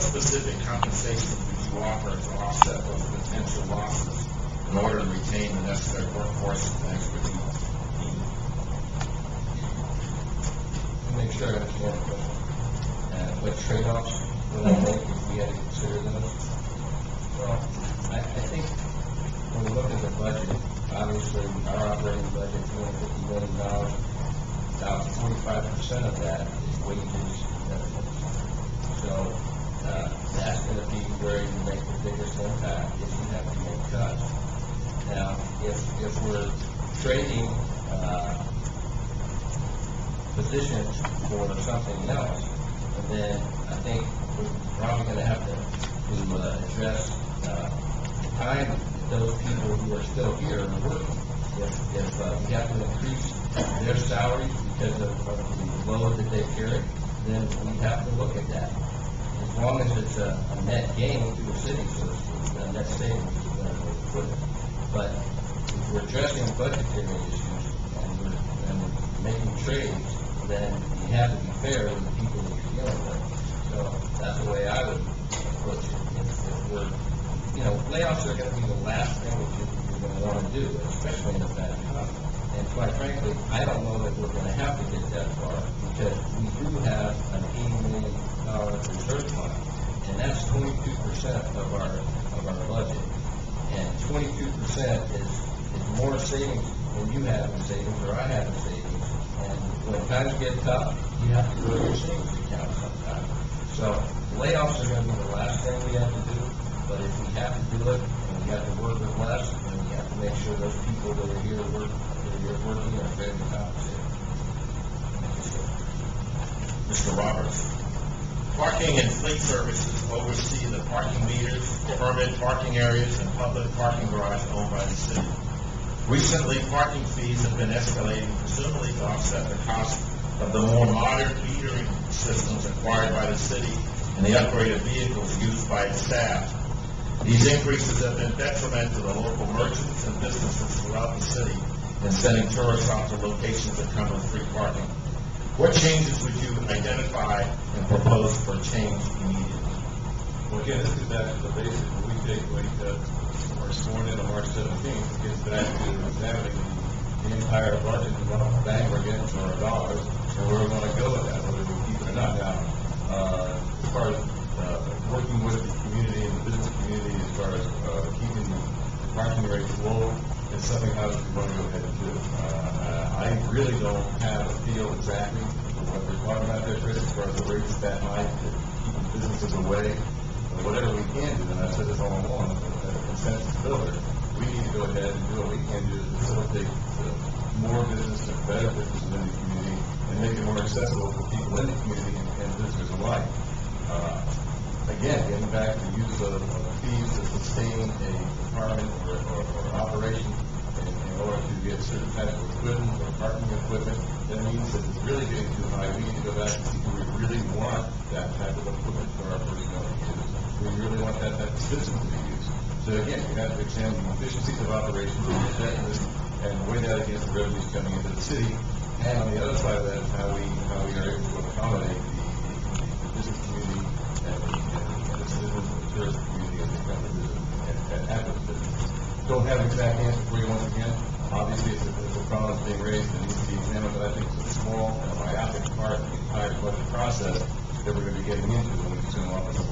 what specific compensation would you offer to offset those potential losses in order to retain the necessary workforce and expertise? Make sure I understand the question. What trade-offs would I make if we had to consider those? Well, I think when we look at the budget, obviously our operating budget, $250 million, about 45% of that is wages and benefits. So that's going to be where you make the biggest impact if you have to make cuts. Now, if we're trading positions for something else, and then I think we're probably going to have to address the time that those people who are still here are working. If we have to increase their salaries because of the load that they carry, then we have to look at that. As long as it's a net gain to the city, so to speak, a net savings is what I would put it. But if we're addressing budgetary issues and we're making trades, then you have to be fair with the people that you're dealing with. So that's the way I would approach it. If we're, layoffs are going to be the last thing that you're going to want to do, especially in a bad economy. And quite frankly, I don't know that we're going to have to get that far because we do have an $80 million reserve fund, and that's 22% of our budget. And 22% is more savings than you have in savings or I have in savings. And when times get tough, you have to go to your savings account sometimes. So layoffs are going to be the last thing we have to do. But if we have to do it, and we have to work with less, then we have to make sure those people that are here working are fairly compensated. Mr. Roberts. Parking and Fleet Services oversee the parking meters, permit parking areas, and public parking garages owned by the city. Recently, parking fees have been escalating, presumably to offset the cost of the more modern metering systems acquired by the city and the upgraded vehicles used by its staff. These increases have been detrimental to the local merchants and businesses throughout the city in sending tourists out to locations that come with free parking. What changes would you identify and propose for change immediately? Well, again, this is back to the basics. When we take we're sworn in on March 17th, it gets back to examining the entire budget and what bang we're getting for our dollars and where we want to go with that, whether we keep it or not. Now, as far as working with the community and the business community, as far as keeping the parking rates low, it's something obviously we want to go ahead and do. I really don't have a feel exactly for what they're talking about there, Chris, as far as the rates that high to keep businesses away. But whatever we can do, and I've said this all along, as a consensus builder, we need to go ahead and do what we can do to facilitate more business and better business in the community and make it more accessible for people in the community and visitors alike. Again, getting back to the use of fees to sustain a department or operation in order to get certain types of equipment or parking equipment, that means that it's really getting too high. We need to go back and see if we really want that type of equipment for our personnel to use. We really want that type of system to be used. So again, we have to examine the efficiencies of operations and weigh that against the revenues coming into the city. And on the other side of that is how we are able to accommodate the business community and the citizens and the tourist community as they come to visit and have those businesses. Don't have an exact answer for you once again. Obviously, it's a problem that's being raised and needs to be examined, but I think it's a small and myopic part of the entire budget process that we're going to be getting into when we assume office.